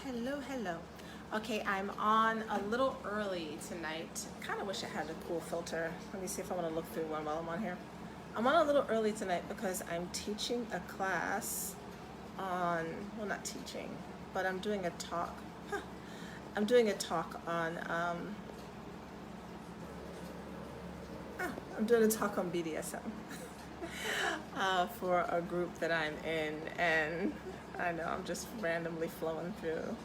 Hello. Okay, I'm on a little early tonight. Kind of wish I had a cool filter. Let me see if I want to look through one while I'm on here. I'm on a little early tonight because I'm teaching a class on, well, not teaching, but I'm doing a talk. I'm doing a talk on, I'm doing a talk on BDSM for a group that I'm in, and I know I'm just randomly flowing through.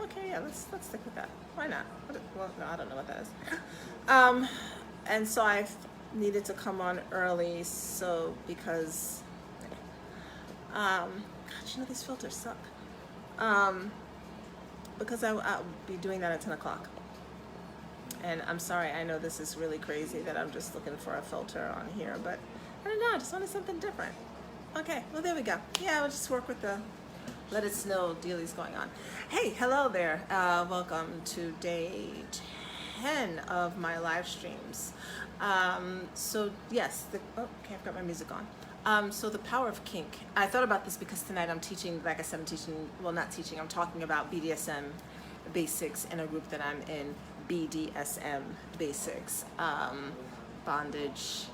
Okay, yeah, let's stick with that. Why not? Well, no, I don't know what that is. And so I've needed to come on early, so because, God, you know these filters suck. Because I'll be doing that at 10 o'clock. And I'm sorry, I know this is really crazy that I'm just looking for a filter on here, but I don't know, I just wanted something different. Okay, well, there we go. Yeah, we'll just work with the let it snow dealies going on. Hey, hello there. Welcome to day 10 of my live streams. So yes, okay, I've got my music on. So the Power of Kink. I thought about this because tonight I'm teaching, like I said, I'm talking about BDSM basics in a group that I'm in, BDSM basics. Bondage,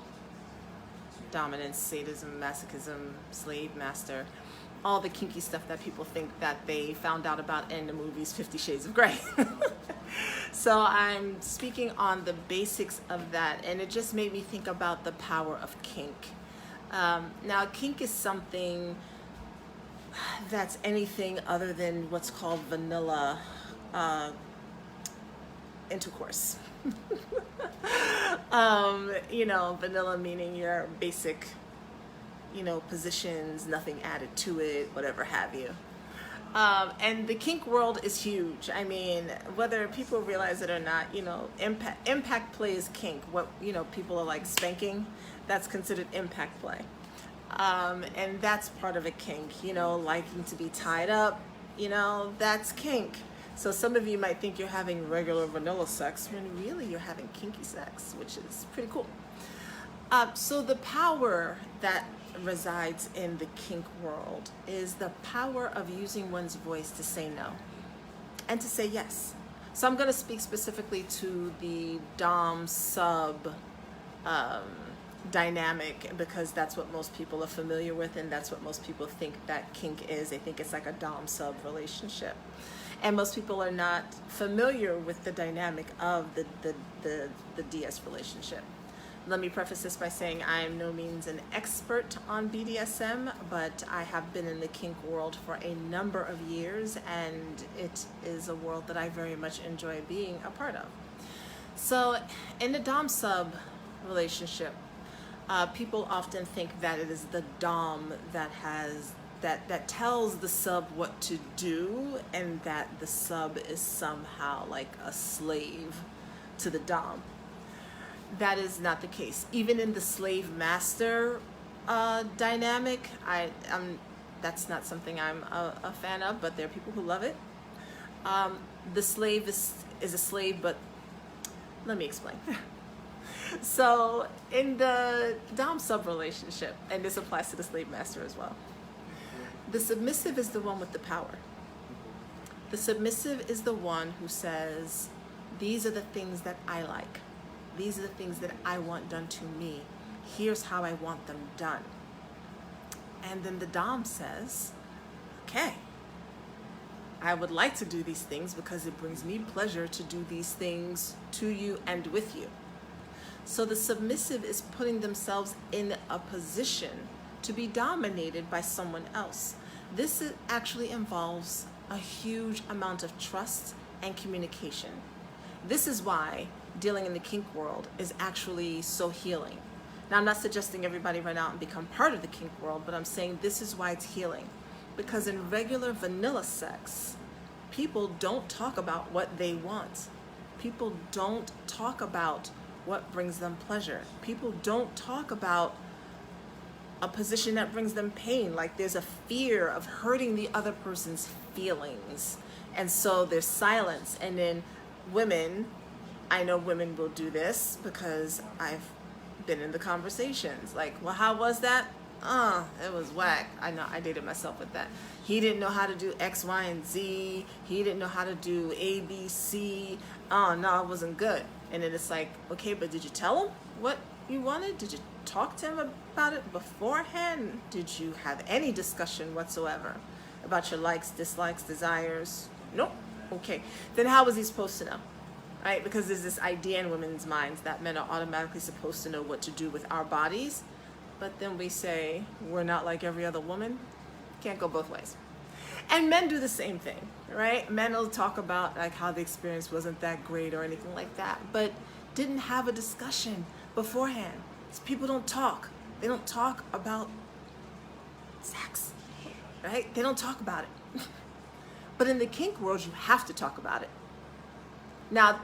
dominance, sadism, masochism, slave, master, all the kinky stuff that people think that they found out about in the movies 50 Shades of Grey. So I'm speaking on the basics of that, and it just made me think about the power of kink. Now, kink is something that's anything other than what's called vanilla intercourse. Vanilla meaning your basic, positions, nothing added to it, whatever have you. And the kink world is huge. I mean, whether people realize it or not, impact play is kink. What, people are like spanking, that's considered impact play. And that's part of a kink, liking to be tied up, that's kink. So some of you might think you're having regular vanilla sex when really you're having kinky sex, which is pretty cool. So the power that resides in the kink world is the power of using one's voice to say no and to say yes. So I'm going to speak specifically to the dom sub dynamic because that's what most people are familiar with, and that's what most people think that kink is. They think it's like a dom sub relationship, and most people are not familiar with the dynamic of the DS relationship. Let me preface this by saying I am no means an expert on BDSM, but I have been in the kink world for a number of years, and it is a world that I very much enjoy being a part of. So in the dom-sub relationship, people often think that it is the dom that tells the sub what to do, and that the sub is somehow like a slave to the dom. That is not the case. Even in the slave master dynamic, that's not something I'm a fan of, but there are people who love it. The slave is a slave, but let me explain. So in the dom-sub relationship, and this applies to the slave master as well, the submissive is the one with the power. The submissive is the one who says, these are the things that I like. These are the things that I want done to me. Here's how I want them done. And then the dom says, okay, I would like to do these things because it brings me pleasure to do these things to you and with you. So the submissive is putting themselves in a position to be dominated by someone else. This actually involves a huge amount of trust and communication. This is why dealing in the kink world is actually so healing. Now, I'm not suggesting everybody run out and become part of the kink world, but I'm saying this is why it's healing. Because in regular vanilla sex, people don't talk about what they want. People don't talk about what brings them pleasure. People don't talk about a position that brings them pain. Like there's a fear of hurting the other person's feelings. And so there's silence. And then women, I know women will do this because I've been in the conversations. Like, well, how was that? It was whack. I know, I dated myself with that. He didn't know how to do X, Y, and Z. He didn't know how to do A, B, C. Oh, no, it wasn't good. And then it's like, okay, but did you tell him what you wanted? Did you talk to him about it beforehand? Did you have any discussion whatsoever about your likes, dislikes, desires? Nope. Okay. Then how was he supposed to know? Right? Because there's this idea in women's minds that men are automatically supposed to know what to do with our bodies. But then we say, we're not like every other woman. Can't go both ways. And men do the same thing, right? Men will talk about like how the experience wasn't that great or anything like that, but didn't have a discussion beforehand. So people don't talk. They don't talk about sex, right? They don't talk about it. But in the kink world, you have to talk about it. Now,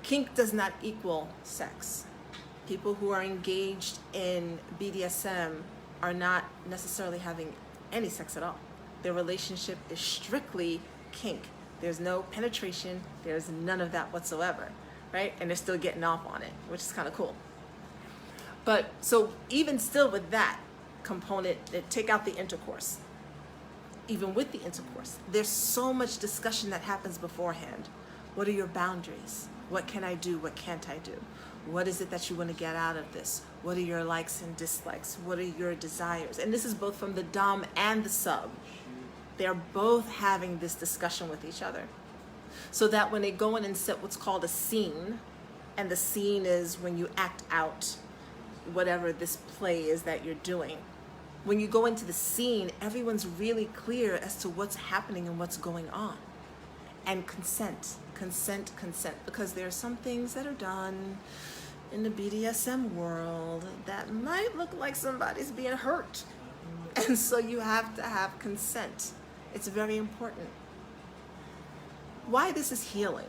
kink does not equal sex. People who are engaged in BDSM are not necessarily having any sex at all. Their relationship is strictly kink. There's no penetration. There's none of that whatsoever, right? And they're still getting off on it, which is kind of cool. But so even still with that component, take out the intercourse. Even with the intercourse, there's so much discussion that happens beforehand. What are your boundaries? What can I do? What can't I do? What is it that you want to get out of this? What are your likes and dislikes? What are your desires? And this is both from the dom and the sub. They're both having this discussion with each other. So that when they go in and set what's called a scene, and the scene is when you act out whatever this play is that you're doing. When you go into the scene, everyone's really clear as to what's happening and what's going on. And consent, consent, consent. Because there are some things that are done in the BDSM world that might look like somebody's being hurt. And so you have to have consent. It's very important. Why this is healing?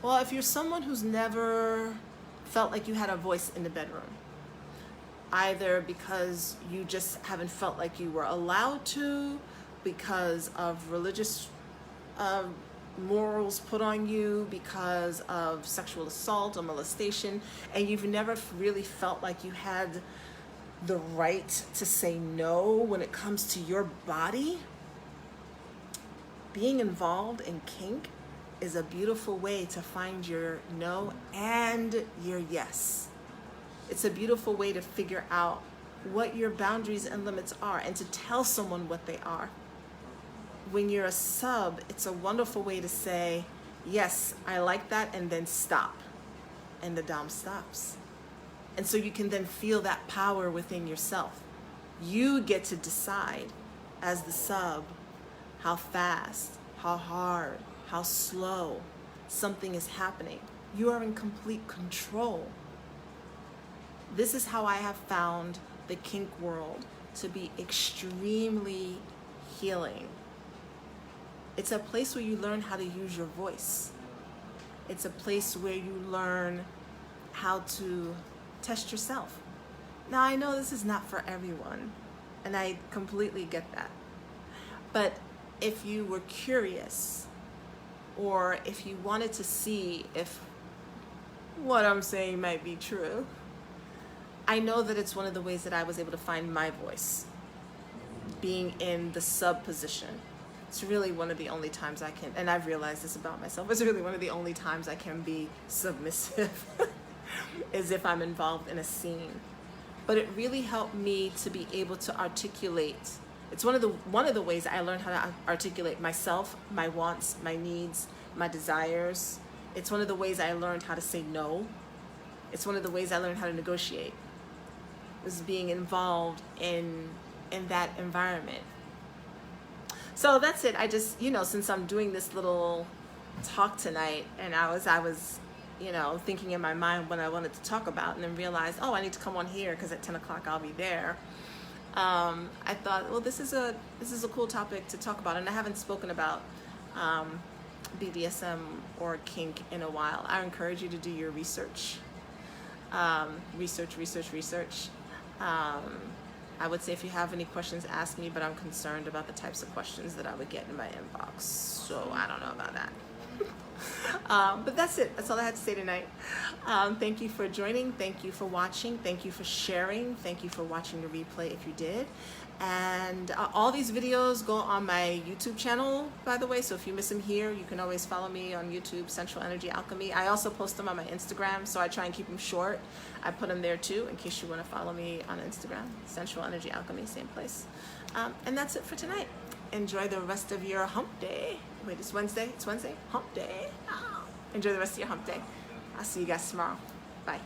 Well, if you're someone who's never felt like you had a voice in the bedroom, either because you just haven't felt like you were allowed to, because of religious morals put on you, because of sexual assault or molestation, and you've never really felt like you had the right to say no when it comes to your body, being involved in kink is a beautiful way to find your no and your yes. It's a beautiful way to figure out what your boundaries and limits are and to tell someone what they are. When you're a sub, it's a wonderful way to say, yes, I like that, and then stop. And the dom stops. And so you can then feel that power within yourself. You get to decide as the sub how fast, how hard, how slow something is happening. You are in complete control. This is how I have found the kink world to be extremely healing. It's a place where you learn how to use your voice. It's a place where you learn how to test yourself. Now, I know this is not for everyone, and I completely get that. But if you were curious, or if you wanted to see if what I'm saying might be true, I know that it's one of the ways that I was able to find my voice, being in the sub position. It's really one of the only times I can, and I've realized this about myself, it's really one of the only times I can be submissive is if I'm involved in a scene. But it really helped me to be able to articulate. It's one of the ways I learned how to articulate myself, my wants, my needs, my desires. It's one of the ways I learned how to say no. It's one of the ways I learned how to negotiate. Was being involved in that environment. So that's it. I just, since I'm doing this little talk tonight, and I was thinking in my mind what I wanted to talk about, and then realized, I need to come on here because at 10 o'clock I'll be there. I thought, well, this is a cool topic to talk about, and I haven't spoken about BDSM or kink in a while. I encourage you to do your research. Research. I would say if you have any questions, ask me, but I'm concerned about the types of questions that I would get in my inbox. So I don't know about that. But that's it. That's all I had to say tonight. Thank you for joining. Thank you for watching. Thank you for sharing. Thank you for watching the replay if you did. And all these videos go on my YouTube channel, by the way. So if you miss them here, you can always follow me on YouTube, Sensual Energy Alchemy. I also post them on my Instagram, so I try and keep them short. I put them there too, in case you want to follow me on Instagram, Sensual Energy Alchemy, same place. And that's it for tonight. Enjoy the rest of your hump day. Wait, it's Wednesday? It's Wednesday? Hump day. Oh. Enjoy the rest of your hump day. I'll see you guys tomorrow. Bye.